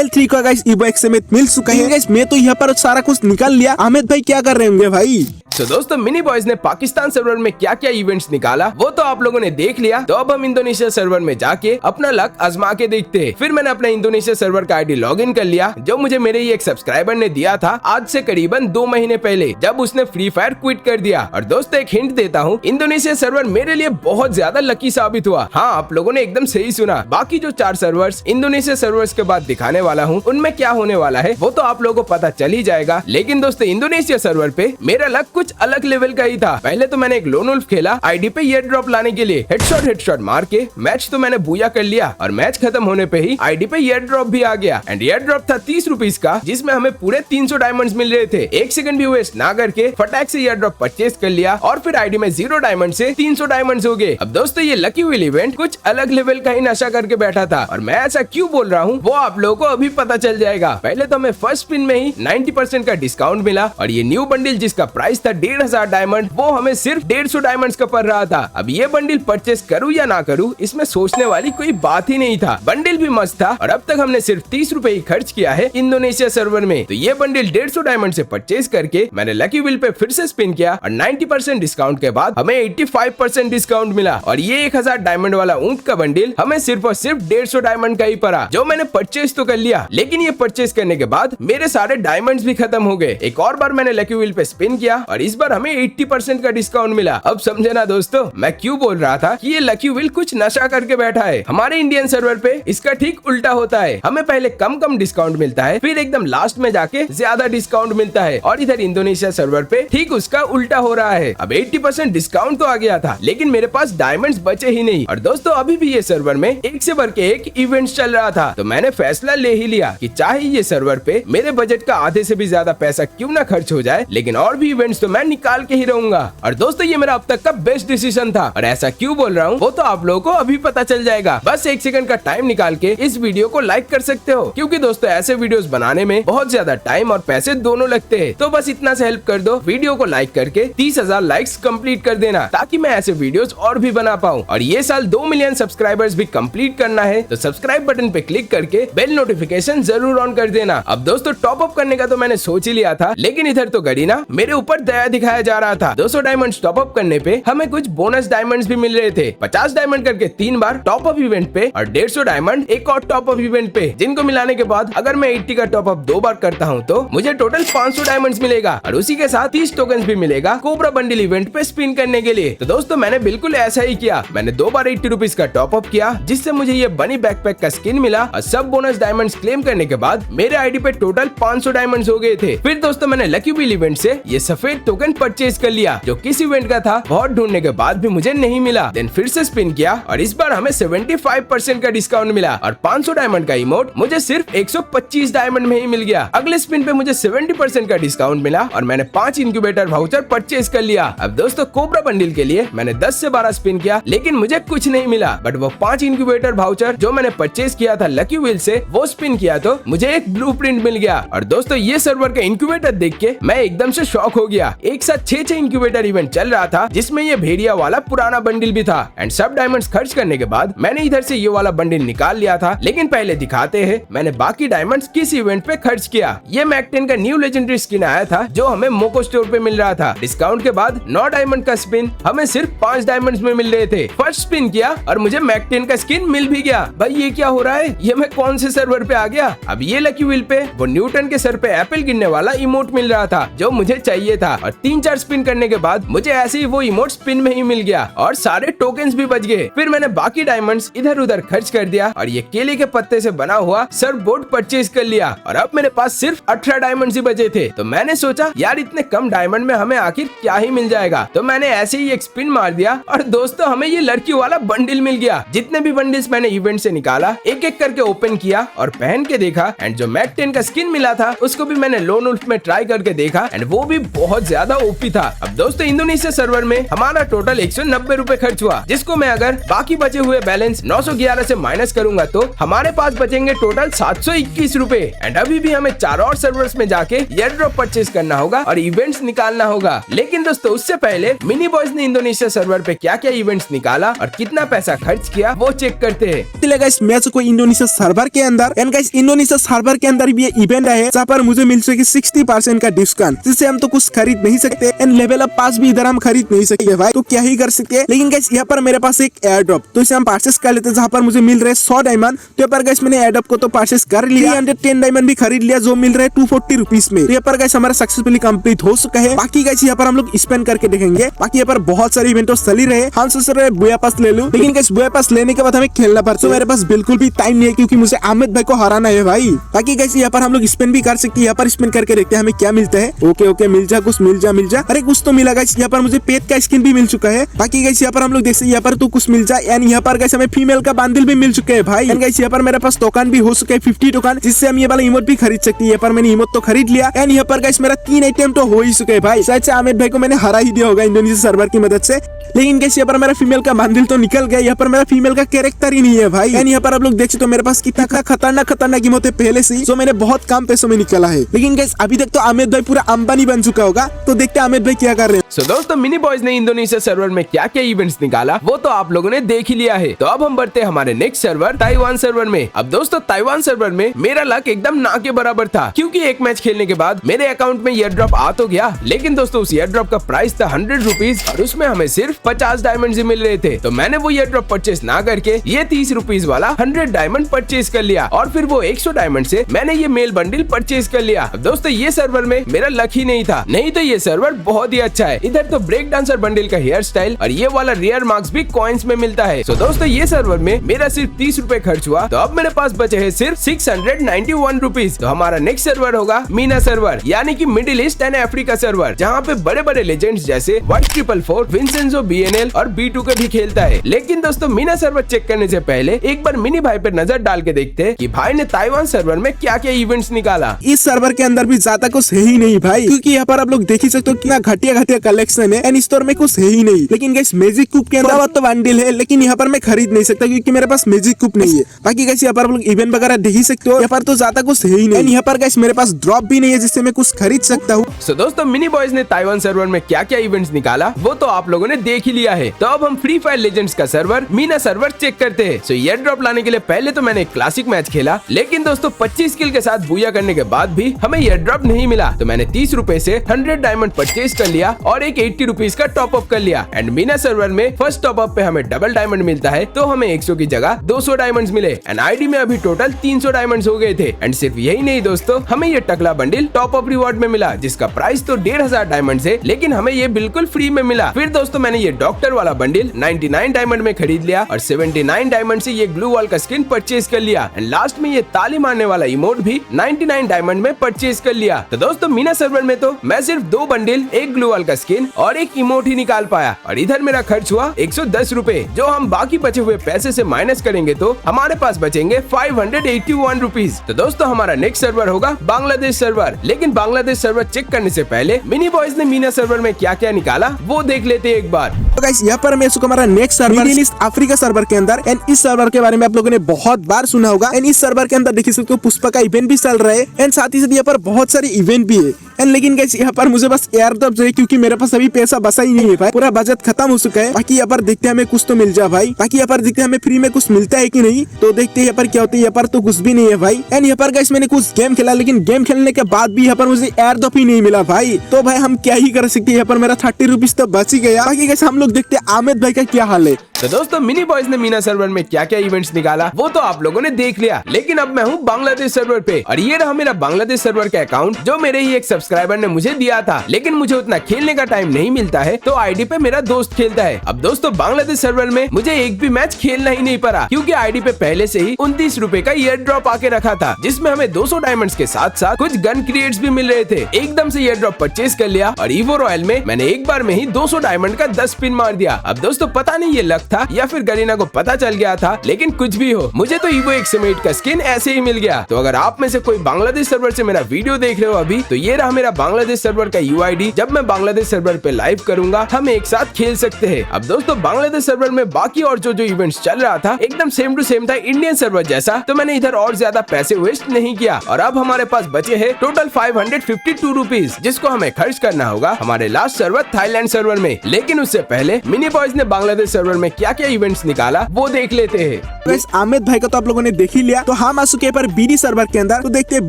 3 का गाइस ईवो XM8 मिल चुका है। गाइस मैं तो यहाँ पर सारा कुछ निकाल लिया। अमित भाई क्या कर रहे होंगे भाई? तो दोस्तों मिनी बॉयज ने पाकिस्तान सर्वर में क्या क्या इवेंट्स निकाला वो तो आप लोगों ने देख लिया। तो अब हम इंडोनेशिया सर्वर में जाके अपना लक आजमा के देखते हैं। फिर मैंने अपना इंडोनेशिया सर्वर का आईडी लॉगिन कर लिया, जो मुझे मेरे ही एक सब्सक्राइबर ने दिया था आज से करीबन 2 महीने पहले, जब उसने फ्री फायर क्विट कर दिया। और दोस्तों एक हिंट देता हूँ, इंडोनेशिया सर्वर मेरे लिए बहुत ज्यादा लकी साबित हुआ। हाँ आप लोगों ने एकदम सही सुना। बाकी जो 4 सर्वर्स इंडोनेशिया सर्वर्स के बाद दिखाने वाला हूँ, उनमें क्या होने वाला है वो तो आप लोगों को पता चल ही जाएगा। लेकिन दोस्तों इंडोनेशिया सर्वर पे मेरा लक कुछ अलग लेवल का ही था। पहले तो मैंने एक लोन वुल्फ खेला आईडी पे एयर ड्रॉप लाने के लिए, हेडशॉट मार के मैच तो मैंने बूया कर लिया और मैच खत्म होने पे ही आईडी पे एयर ड्रॉप भी आ गया। एंड एयर ड्रॉप था 30 रुपीज का, जिसमें हमें पूरे 300 डायमंड्स मिल रहे थे। 1 सेकंड भी वेस्ट ना करके फटाक से एयर ड्रॉप परचेज कर लिया और फिर आईडी में 0 डायमंड से 300 डायमंड्स हो गए। अब दोस्तों ये लकी व्हील इवेंट कुछ अलग लेवल का ही नशा करके बैठा था, और मैं ऐसा क्यों बोल रहा हूँ वो आप लोगों को अभी पता चल जाएगा। पहले तो हमें फर्स्ट स्पिन में ही 90% का डिस्काउंट मिला, और ये न्यू बंडल जिसका प्राइस था 1500 डायमंड, वो हमें सिर्फ 150 डायमंड्स का पड़ रहा था। अब ये बंडल परचेस करूँ या ना करूँ, इसमें सोचने वाली कोई बात ही नहीं था। बंडल भी मस्त था, और अब तक हमने सिर्फ 30 रुपए ही खर्च किया है इंडोनेशिया सर्वर में। तो ये बंडल 150 डायमंड से परचेज करके मैंने लकी व्हील पे फिर से स्पिन किया, और 90% डिस्काउंट के बाद हमें 85% डिस्काउंट मिला, और ये 1000 डायमंड वाला ऊंट का बंडल हमें सिर्फ और सिर्फ 150 डायमंड का ही पड़ा, जो मैंने परचेज तो कर लिया। लेकिन ये परचेज करने के बाद मेरे सारे डायमंड्स भी खत्म हो गए। एक और बार मैंने लकी व्हील पे स्पिन किया, और इस बार हमें 80% का डिस्काउंट मिला। अब समझे ना दोस्तों मैं क्यों बोल रहा था कि ये लकी व्हील कुछ नशा करके बैठा है। हमारे इंडियन सर्वर पे इसका ठीक उल्टा होता है, हमें पहले कम डिस्काउंट मिलता है, फिर एकदम लास्ट में जाके ज्यादा डिस्काउंट मिलता है। और इधर इंडोनेशिया सर्वर पे ठीक उसका उल्टा हो रहा है। अब 80% डिस्काउंट तो आ गया था, लेकिन मेरे पास डायमंड्स बचे ही नहीं। और दोस्तों अभी भी ये सर्वर में एक से बढ़ के एक इवेंट चल रहा था, तो मैंने फैसला ले ही लिया कि चाहे ये सर्वर पे मेरे बजट का आधे से भी ज्यादा पैसा क्यों ना खर्च हो जाए, लेकिन और भी इवेंट्स तो मैं निकाल के ही रहूंगा। और दोस्तों ये मेरा अब तक का बेस्ट डिसीजन था, और ऐसा क्यों बोल रहा हूँ वो तो आप लोगों को अभी पता चल जाएगा। बस 1 सेकंड का टाइम निकाल के इस वीडियो को लाइक कर सकते हो, क्योंकि दोस्तों ऐसे वीडियोस बनाने में बहुत ज्यादा टाइम और पैसे दोनों लगते हैं। तो बस इतना से हेल्प कर दो, वीडियो को लाइक करके 30,000 लाइक्स कंप्लीट कर देना, ताकि मैं ऐसे वीडियोस और भी बना पाऊँ। और ये साल 2 मिलियन सब्सक्राइबर्स भी कंप्लीट करना है, तो सब्सक्राइब बटन पे क्लिक करके बेल नोटिफिकेशन जरूर ऑन कर देना। अब दोस्तों टॉप अप करने का तो मैंने सोच ही लिया था, लेकिन इधर तो गरीना मेरे ऊपर दया नया दिखाया जा रहा था। 200 डायमंड टॉप अप करने पे हमें कुछ बोनस डायमंड्स भी मिल रहे थे। 50 डायमंड करके 3 बार टॉप अप इवेंट पे और 150 डायमंड एक और टॉप अप इवेंट पे, जिनको मिलाने के बाद अगर मैं 80 का टॉप अप 2 बार करता हूँ तो मुझे टोटल 500 डायमंड्स मिलेगा और उसी के साथ 30 टोकन्स भी मिलेगा कोबरा बंडल इवेंट पे स्पिन करने के लिए। तो दोस्तों मैंने बिल्कुल ऐसा ही किया। मैंने 2 बार 80 रुपीज का टॉप अप किया, जिससे मुझे ये बनी बैकपैक का स्किन मिला और सब बोनस डायमंड्स क्लेम करने के बाद मेरे आईडी पे टोटल 500 डायमंड्स हो गए थे। फिर दोस्तों मैंने लकी व्हील इवेंट से ये सफेद टोकन परचेज कर लिया, जो किस इवेंट का था बहुत ढूंढने के बाद भी मुझे नहीं मिला। देन फिर से स्पिन किया और इस बार हमें 75% का डिस्काउंट मिला और 500 डायमंड का इमोट मुझे सिर्फ 125 डायमंड में ही मिल गया। अगले स्पिन पे मुझे 70% का डिस्काउंट मिला और मैंने 5 इंक्यूबेटर वाउचर परचेज कर लिया। अब दोस्तों कोबरा बंडल के लिए मैंने 10 से 12 स्पिन किया, लेकिन मुझे कुछ नहीं मिला। बट वो 5 इंक्यूबेटर वाउचर जो मैंने परचेज किया था लकी व्हील से, वो स्पिन किया तो मुझे एक ब्लूप्रिंट मिल गया। और दोस्तों ये सर्वर का इंक्यूबेटर देख के मैं एकदम से शॉक हो गया। एक साथ 6 इंक्यूबेटर इवेंट चल रहा था, जिसमें ये भेड़िया वाला पुराना बंडल भी था। एंड सब डायमंड्स खर्च करने के बाद मैंने इधर से ये वाला बंडल निकाल लिया था। लेकिन पहले दिखाते हैं मैंने बाकी डायमंड्स किस इवेंट पे खर्च किया। ये मैक 10 का न्यू लेजेंडरी स्किन आया था, जो हमें मोको स्टोर पे मिल रहा था। डिस्काउंट के बाद 9 डायमंड का स्पिन हमें सिर्फ 5 डायमंड्स में मिल रहे थे। फर्स्ट स्पिन किया और मुझे मैक 10 का स्किन मिल भी गया। भाई ये क्या हो रहा है, ये मैं कौन से सर्वर पे आ गया। अब ये लकी व्हील पे वो न्यूटन के सर पे एप्पल गिरने वाला इमोट मिल रहा था, जो मुझे चाहिए था। और 3-4 स्पिन करने के बाद मुझे ऐसे ही वो इमोट स्पिन में ही मिल गया और सारे टोकन्स भी बच गए। फिर मैंने बाकी डायमंड्स इधर उधर खर्च कर दिया और ये केले के पत्ते से बना हुआ सर्फ बोर्ड परचेज कर लिया। और अब मेरे पास सिर्फ 18 डायमंड्स ही बचे थे। तो मैंने सोचा यार इतने कम डायमंड में हमें आखिर क्या ही मिल जाएगा। तो मैंने ऐसे ही एक स्पिन मार दिया और दोस्तों हमें ये लड़की वाला बंडल मिल गया। जितने भी बंडल्स मैंने इवेंट से निकाला एक एक करके ओपन किया और पहन के देखा। एंड जो मैक 10 का स्किन मिला था उसको भी मैंने लोन वुल्फ में ट्राई करके देखा एंड वो भी बहुत ज्यादा ओपी था। अब दोस्तों इंडोनेशिया सर्वर में हमारा टोटल 190 रुपए खर्च हुआ, जिसको मैं अगर बाकी बचे हुए बैलेंस 911 से माइनस करूंगा तो हमारे पास बचेंगे टोटल 721 रुपए। एंड अभी भी हमें 4 और सर्वर्स में जाके एयर ड्रॉप परचेज करना होगा और इवेंट्स निकालना होगा। लेकिन दोस्तों उससे पहले मिनी बॉयज ने इंडोनेशिया सर्वर पे क्या क्या इवेंट्स निकाला और कितना पैसा खर्च किया वो चेक करते हैं। मैं को इंडोनेशिया सर्वर के अंदर एंड गाइस इंडोनेशिया सर्वर के अंदर भी ये इवेंट है, जहाँ पर मुझे मिल सके 60% का डिस्काउंट, जिससे हम तो कुछ खरीद नहीं सकते एंड लेवल अप पास भी इधर हम खरीद नहीं सकते भाई, तो क्या ही कर सकते हैं। लेकिन गाइस यहाँ पर मेरे पास एक एयर ड्रॉप, तो इसे हम परचेस कर लेते हैं, जहाँ पर मुझे मिल रहे 100 डायमंड। तो यहाँ पर गाइस मैंने एयर ड्रॉप को तो परचेस कर लिया, 310 डायमंड भी खरीद लिया, जो मिल रहा है 240 रुपीज में। तो यहाँ पर गाइस हमारा सक्सेसफुली कंप्लीट हो चुका है। बाकी गाइस यहाँ पर हम लोग स्पेंड करके देखेंगे। बाकी यहाँ पर बहुत सारे इवेंट चल ही रहे। हम सोच रहे बुया पास ले लूं, लेकिन गाइस बुया पास लेने के बाद हमें खेलना पड़ता है। मेरे पास बिल्कुल भी टाइम नहीं है, क्योंकि मुझे आमिद भाई को हराना है भाई। बाकी गाइस यहाँ पर हम लोग स्पेंड भी कर सकते हैं। यहाँ पर स्पेंड करके देखते हैं हमें क्या मिलता है। ओके मिल जा कुछ, मिल जा। अरे कुछ तो मिला गाइस। यहाँ पर मुझे पेट का स्किन भी मिल चुका है। बाकी गाइस यहाँ पर हम लोग देखते हैं, यहाँ पर तो कुछ मिल जाए। एंड यहाँ पर गाइस हमें फीमेल का बंडल भी मिल चुके हैं भाई। एंड गाइस यहाँ पर मेरे पास टोकन भी हो चुके हैं 50 टोकन, जिससे हम ये वाला इमोट भी खरीद सकते हैं। यहाँ पर मैंने इमोट तो खरीद लिया। एंड यहाँ पर गाइस मेरा 3 आइटम तो हो ही चुके हैं भाई। शायद से आमिद भाई को मैंने हरा ही दिया होगा इंडोनेशिया सर्वर की मदद से। लेकिन गाइस यहाँ पर मेरा फीमेल का बंडल तो निकल गया। यहाँ पर मेरा फीमेल का कैरेक्टर ही नहीं है भाई। एंड यहाँ पर आप लोग देख सकते हो मेरे पास कितना खतरनाक इमोट है पहले से ही, जो मैंने बहुत कम पैसों में निकाला है। लेकिन गाइस अभी तक तो आमिद भाई पूरा अंबानी बन चुका होगा। तो देखते हैं आमिद भाई क्या कर रहे हैं। सो दोस्तों मिनी बॉयज ने इंडोनेशिया सर्वर में क्या क्या इवेंट्स निकाला वो तो आप लोगों ने देख ही लिया है। तो अब हम बढ़ते हैं हमारे नेक्स्ट सर्वर ताइवान सर्वर में। अब दोस्तों ताइवान सर्वर में मेरा लक एकदम ना के बराबर था, क्योंकि एक मैच खेलने के बाद मेरे अकाउंट में एयर ड्रॉप आ तो गया। लेकिन दोस्तों उस एयर ड्रॉप का प्राइस था 100 रुपीज और उसमें हमें सिर्फ 50 डायमंड ही मिल रहे थे। तो मैंने वो एयर ड्रॉप परचेज ना करके ये 30 रुपीज वाला 100 डायमंड परचेज कर लिया और फिर वो 100 डायमंड से मैंने ये मेल बंडल परचेज कर लिया। अब दोस्तों ये सर्वर में मेरा लक ही नहीं था, नहीं तो ये सर्वर बहुत ही अच्छा है। इधर तो ब्रेक डांसर बंडल का हेयर स्टाइल और ये वाला रेयर मार्क्स भी कॉइन्स में मिलता है। तो दोस्तों ये सर्वर में मेरा सिर्फ 30 रुपए खर्च हुआ, तो अब मेरे पास बचे हैं सिर्फ 691 रुपीज। तो हमारा नेक्स्ट सर्वर होगा मीना सर्वर, यानी कि middle east and Africa server, जहाँ पे बड़े बड़े लेजेंड्स जैसे 1444, विंसेंजो BNL और B2 के भी खेलता है। लेकिन दोस्तों मीना सर्वर चेक करने से पहले एक बार मिनी भाई पर नजर डाल के देखते हैं कि भाई ने ताइवान सर्वर में क्या क्या इवेंट्स निकाला। इस सर्वर के अंदर भी ज्यादा कुछ है ही नहीं भाई, क्योंकि यहाँ पर आप लोग देख ही सकते हो कितना घटिया कलेक्शन है। एंड स्टोर में कुछ है ही नहीं। लेकिन गाइस मैजिक कुप के अंदर तो बंडल है, लेकिन यहाँ पर मैं खरीद नहीं सकता क्योंकि मेरे पास मैजिक कुप नहीं है। बाकी गाइस यहाँ पर आप लोग इवेंट वगैरह देख ही सकते हो, यहाँ पर तो ज्यादा कुछ है ही नहीं। यहाँ पर गाइस मेरे पास ड्रॉप भी नहीं है जिससे मैं कुछ खरीद सकता हूँ। सो दोस्तों मिनी बॉयज ने ताइवान सर्वर में क्या क्या इवेंट्स निकाला वो तो आप लोगों ने देख ही लिया है। तो अब हम फ्री फायर लेजेंड्स का सर्वर मीना सर्वर चेक करते हैं। सो एयर ड्रॉप लाने के लिए पहले तो मैंने एक क्लासिक मैच खेला, लेकिन दोस्तों 25 किल के साथ बूया करने के बाद भी हमें एयर ड्रॉप नहीं मिला। तो मैंने 30 रुपए से 100 डायमंड परचेज कर लिया और एक 80 रुपीज का टॉप अप कर लिया। एंड मीना सर्वर में फर्स्ट टॉप अप पे हमें डबल डायमंड मिलता है, तो हमें 100 की जगह 200 डायमंड्स मिले। एंड आईडी में अभी टोटल 300 डायमंड्स हो गए थे। एंड सिर्फ यही नहीं दोस्तों, हमें ये टकला बंडल टॉप अप रिवॉर्ड में मिला, जिसका प्राइस तो 1500 डायमंड है, लेकिन हमें ये बिल्कुल फ्री में मिला। फिर दोस्तों मैंने ये डॉक्टर वाला बंडल 99 डायमंड में खरीद लिया और 79 डायमंड से ये ग्लू वॉल का स्किन परचेज कर लिया। एंड लास्ट में ये ताली मारने वाला इमोट भी 99 डायमंड में परचेज कर लिया। तो दोस्तों मीना सर्वर में तो मैं सिर्फ 2 बंडल, एक ग्लू वॉल का स्किन और एक इमोट ही निकाल पाया, और इधर मेरा खर्च हुआ 110 रुपए। जो हम बाकी बचे हुए पैसे से माइनस करेंगे तो हमारे पास बचेंगे 581 रुपीज। तो दोस्तों हमारा नेक्स्ट सर्वर होगा बांग्लादेश सर्वर। लेकिन बांग्लादेश सर्वर चेक करने से पहले मिनी बॉयज ने मीना सर्वर में क्या क्या निकाला वो देख लेते एक बार। तो गाइस यहाँ पर मैं हमारा next server middle east Africa server के अंदर। एंड इस सर्वर के बारे में आप लोगों ने बहुत बार सुना होगा। एंड इस सर्वर के अंदर देखिए सकते हो पुष्पा का इवेंट भी चल रहा है, एंड साथ ही साथ यहाँ पर बहुत सारे इवेंट भी है। एंड लेकिन गाइस यहाँ पर मुझे बस एयर ड्रॉप चाहिए, क्योंकि मेरे पास अभी पैसा बचा ही नहीं है भाई, पूरा बजट खत्म हो चुका है। बाकी यहाँ पर देखते हैं हमें कुछ तो मिल जाए भाई, बाकी यहाँ पर देखते हैं हमें फ्री में कुछ मिलता है कि नहीं, तो देखते हैं यहाँ पर क्या होता है। यहाँ पर तो कुछ भी नहीं है भाई। एंड यहाँ पर गाइस मैंने कुछ गेम खेला, लेकिन गेम खेलने के बाद भी यहाँ पर मुझे एयर ड्रॉप ही नहीं मिला भाई। तो भाई हम क्या ही कर सकते हैं, यहाँ पर मेरा 30 रुपीज तो बच ही गया। बाकी गाइस हम लोग देखते हैं आमिर भाई का क्या हाल है। तो दोस्तों मिनी बॉयज ने मीना सर्वर में क्या क्या इवेंट्स निकाला वो तो आप लोगों ने देख लिया, लेकिन अब मैं हूँ बांग्लादेश सर्वर पे, और ये रहा मेरा बांग्लादेश सर्वर का अकाउंट, जो मेरे ही एक सब्सक्राइबर ने मुझे दिया था। लेकिन मुझे उतना खेलने का टाइम नहीं मिलता है, तो आईडी पे मेरा दोस्त खेलता है। अब दोस्तों बांग्लादेश सर्वर में मुझे एक भी मैच खेलना ही नहीं पड़ा, क्योंकि आईडी पे पहले से ही 29 रुपए का ईयर ड्रॉप आके रखा था, जिसमें हमें 200 डायमंड्स के साथ साथ कुछ गन क्रिएट्स भी मिल रहे थे। एकदम से ईयर ड्रॉप परचेज कर लिया, और ईवो रॉयल में मैंने एक बार में ही 200 डायमंड का 10 स्पिन मार दिया। अब दोस्तों पता नहीं ये लक था या फिर गरीना को पता चल गया था, लेकिन कुछ भी हो, मुझे तो ईवो एक्समेट का स्किन ऐसे ही मिल गया। तो अगर आप में से कोई बांग्लादेश सर्वर से मेरा वीडियो देख रहे हो अभी, तो ये रहा मेरा बांग्लादेश सर्वर का यूआईडी। जब मैं बांग्लादेश सर्वर पे लाइव करूंगा, हम एक साथ खेल सकते हैं। अब दोस्तों बांग्लादेश सर्वर में बाकी और जो इवेंट्स चल रहा था एकदम सेम टू सेम था इंडियन सर्वर जैसा, तो मैंने इधर और ज्यादा पैसे वेस्ट नहीं किया, और अब हमारे पास बचे हैं टोटल 552 रुपीज, जिसको हमें खर्च करना होगा हमारे लास्ट सर्वर थाईलैंड सर्वर में। लेकिन उससे पहले मिनी बॉयज ने बांग्लादेश सर्वर में क्या क्या इवेंट्स निकाला वो देख लेते हैं। आमिर भाई का तो आप लोगों ने देख ही लिया, तो हम आ चुके हैं पर बीडी सर्वर के अंदर। तो देखते हैं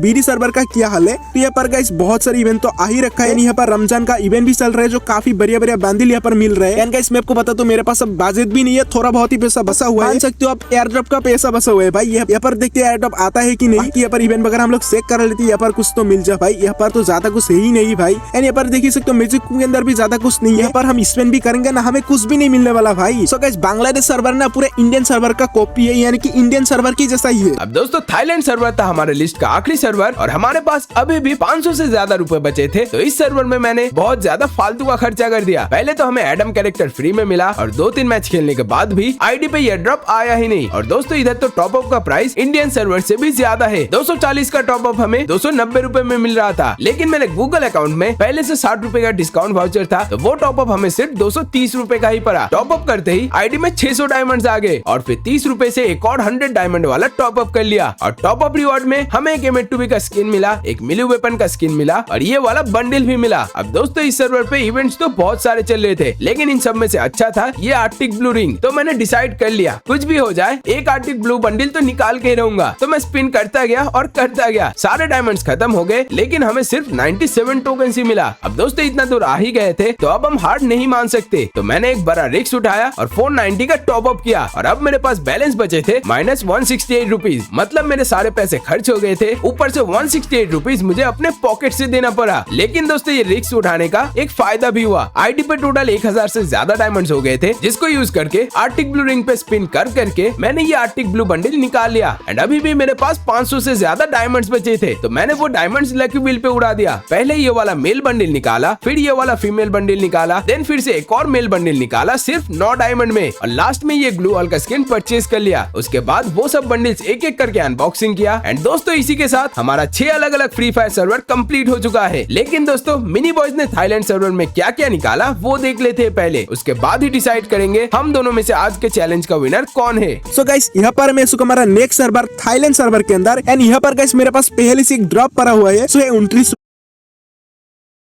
बीडी सर्वर का क्या हाल है। तो यहाँ पर गाइस बहुत सारे इवेंट तो आ ही रखा है। यहाँ पर रमजान का इवेंट भी चल रहा है, जो काफी बढ़िया बंडल यहाँ पर मिल रहे हैं। गाइस मैं आपको बता तो मेरे पास अब बजट भी नहीं है, थोड़ा बहुत ही पैसा बचा हुआ है। सकते हो आप एयर ड्रॉप का पैसा बचा हुआ है भाई। यहाँ पर देखते हैं एयर ड्रॉप आता है कि नहीं। यहाँ पर इवेंट वगैरह हम लोग चेक कर लेते हैं, यहाँ पर कुछ तो मिल जाए भाई। यहाँ पर तो ज्यादा कुछ है ही नहीं भाई। एंड यहाँ पर देख सकते हो मैजिक के अंदर भी ज्यादा कुछ नहीं है। यहाँ पर हम स्पेन भी करेंगे ना, हमें कुछ भी नहीं मिलने वाला भाई। सो गाइस बांग्लादेश सर्वर ना पूरे इंडियन सर्वर का कॉपी है, यानी कि इंडियन सर्वर की जैसा ही है। अब दोस्तों थाईलैंड सर्वर था हमारे लिस्ट का आखिरी सर्वर, और हमारे पास अभी भी 500 से ज्यादा रुपए बचे थे। तो इस सर्वर में मैंने बहुत ज्यादा फालतू का खर्चा कर दिया। पहले तो हमें एडम कैरेक्टर फ्री में मिला, और 2-3 मैच खेलने के बाद भी आईडी पे ये ड्रॉप आया ही नहीं। और दोस्तों इधर तो टॉप अप का प्राइस इंडियन सर्वर से भी ज्यादा है। 240 का टॉप अप हमें 290 रुपए में मिल रहा था, लेकिन मेरे गूगल अकाउंट में पहले से 60 रुपए का डिस्काउंट वाउचर था, तो वो टॉप अप हमें सिर्फ 230 रुपए का ही पड़ा। टॉप अप करते ही आईडी में 600 डायमंड आ गए, और फिर 30 रुपए से एक और 100 डायमंड वाला टॉप अप कर लिया। और टॉप अप रिवॉर्ड में हमें एक M2B का स्किन मिला, एक मिली वेपन का स्किन मिला, और ये वाला बंडल भी मिला। अब दोस्तों इस सर्वर पे इवेंट्स तो बहुत सारे चल रहे थे, लेकिन इन सब में से अच्छा था ये आर्टिक ब्लू रिंग। तो मैंने डिसाइड कर लिया कुछ भी हो जाए एक आर्टिक ब्लू बंडल तो निकाल के रहूंगा। तो मैं स्पिन करता गया और करता गया, सारे डायमंड्स खत्म हो गए, लेकिन हमें सिर्फ 97 टोकन ही मिला। अब दोस्तों इतना दूर आ ही गए थे, तो अब हम हार नहीं मान सकते। तो मैंने एक बड़ा रिस्क उठाया और 490 का टॉप अप किया, और अब मेरे पास बैलेंस बचे थे -168 रुपीज। मतलब मेरे सारे पैसे खर्च हो गए थे, ऊपर से 168 रुपीज मुझे अपने पॉकेट से देना पड़ा। लेकिन दोस्तों ये रिस्क उठाने का एक फायदा भी हुआ। आईडी पे टोटल 1000 से ज्यादा डायमंड्स हो गए थे, जिसको यूज करके आर्टिक ब्लू रिंग पे स्पिन करके मैंने ये आर्टिक ब्लू बंडल निकाल लिया। एंड अभी भी मेरे पास 500 से ज्यादा डायमंड्स बचे थे, तो मैंने वो डायमंड्स लकी व्हील पे उड़ा दिया। पहले ये वाला मेल बंडल निकाला, फिर ये वाला फीमेल बंडल निकाला, देन फिर से एक और मेल बंडल निकाला सिर्फ 9 डायमंड में, और लास्ट में ये ग्लू वॉल का स्किन परचेज कर लिया। उसके बाद वो सब बंडल्स एक एक करके अनबॉक्सिंग किया। एंड दोस्तों इसी के साथ हमारा 6 अलग अलग फ्री फायर सर्वर कंप्लीट हो चुका है। लेकिन दोस्तों मिनी बॉयज ने थाईलैंड सर्वर में क्या क्या निकाला वो देख लेते हैं पहले, उसके बाद ही डिसाइड करेंगे हम दोनों में से आज के चैलेंज का विनर कौन है। सो गाइस यहाँ पर मैं हमारा नेक्स्ट सर्वर थाईलैंड सर्वर के अंदर। एंड यहाँ पर गाइस मेरे पास पहले से एक ड्रॉप पड़ा हुआ है, सो 29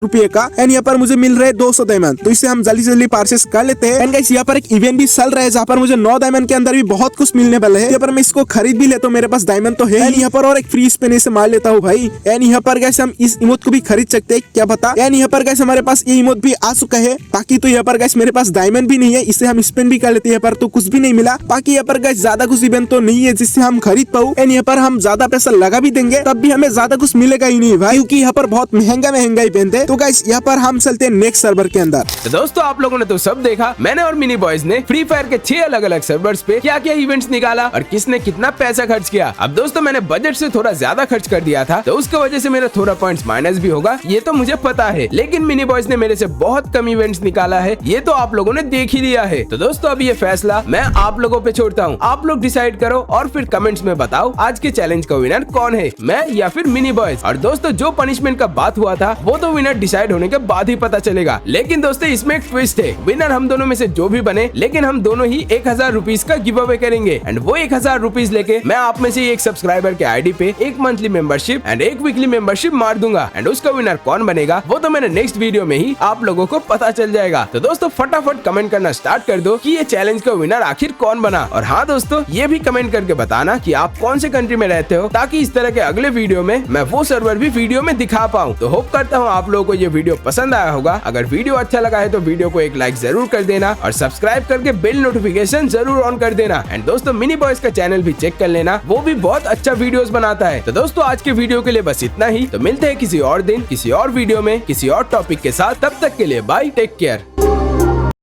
रुपए का एंड यहाँ पर मुझे मिल रहे 200 डायमंड। तो इसे हम जल्दी जल्दी परचेस कर लेते हैं। एंड गाइस यहाँ पर एक इवेंट भी चल रहा है जहाँ पर मुझे 9 डायमंड के अंदर भी बहुत कुछ मिलने वाला है। यहाँ पर मैं इसको खरीद भी लेता हूँ, मेरे पास डायमंड तो है। एंड यहाँ पर और एक फ्री स्पिन से मार लेता हूँ भाई। एंड यहाँ पर गाइस हम इस इमोट को भी खरीद सकते हैं, क्या पता। एंड यहाँ पर गाइस हमारे पास ये इमोट भी आ चुका है। बाकी तो यहाँ पर गाइस मेरे पास डायमंड भी नहीं है, इसे हम स्पिन भी कर लेते हैं। यहाँ पर तो कुछ भी नहीं मिला। बाकी यहाँ पर गाइस ज्यादा कुछ इवेंट तो नहीं है जिससे हम खरीद पाऊँ। एंड यहाँ पर हम ज्यादा पैसा लगा भी देंगे तब भी हमें ज्यादा कुछ मिलेगा ही नहीं भाई, क्योंकि यहाँ पर बहुत महंगा इवेंट है। तो गाइस यहाँ पर हम चलते हैं नेक्स्ट सर्वर के अंदर। तो दोस्तों आप लोगों ने तो सब देखा, मैंने और मिनी बॉयज ने फ्री फायर के 6 अलग अलग सर्वर्स पे क्या क्या इवेंट्स निकाला और किसने कितना पैसा खर्च किया। अब दोस्तों मैंने बजट से थोड़ा ज्यादा खर्च कर दिया था, तो उसकी वजह से मेरा थोड़ा पॉइंट्स माइनस भी होगा, ये तो मुझे पता है। लेकिन मिनी बॉयज ने मेरे से बहुत कम इवेंट्स निकाला है, ये तो आप लोगों ने देख ही लिया है। तो दोस्तों अब ये फैसला मैं आप लोगों पे छोड़ता हूँ, आप लोग डिसाइड करो और फिर कमेंट्स में बताओ आज के चैलेंज का विनर कौन है, मैं या फिर मिनी बॉयज। और दोस्तों जो पनिशमेंट का बात हुआ था वो तो विनर डिसाइड होने के बाद ही पता चलेगा। लेकिन दोस्तों इसमें एक ट्विस्ट है, विनर हम दोनों में से जो भी बने, लेकिन हम दोनों ही 1000 रुपीज का गिव अवे करेंगे। एंड वो 1000 रुपीज लेके मैं आप में से एक सब्सक्राइबर के आईडी पे एक मंथली मेंबरशिप एंड एक वीकली मेंबरशिप मार दूंगा। एंड उसका विनर कौन बनेगा वो तो मैंने नेक्स्ट वीडियो में ही आप लोगों को पता चल जाएगा। तो दोस्तों फटाफट कमेंट करना स्टार्ट कर दो कि ये चैलेंज का विनर आखिर कौन बना। और हाँ दोस्तों ये भी कमेंट करके बताना कि आप कौन से कंट्री में रहते हो, ताकि इस तरह के अगले वीडियो में मैं वो सर्वर भी वीडियो में दिखा पाऊँ। तो होप करता हूँ आप लोगों को ये वीडियो पसंद आया होगा। अगर वीडियो अच्छा लगा है तो वीडियो को एक लाइक जरूर कर देना और सब्सक्राइब करके बेल नोटिफिकेशन जरूर ऑन कर देना। एंड दोस्तों मिनी बॉयज का चैनल भी चेक कर लेना, वो भी बहुत अच्छा वीडियोस बनाता है। तो दोस्तों आज के वीडियो के लिए बस इतना ही, तो मिलते हैं किसी और दिन किसी और वीडियो में किसी और टॉपिक के साथ। तब तक के लिए बाय, टेक केयर।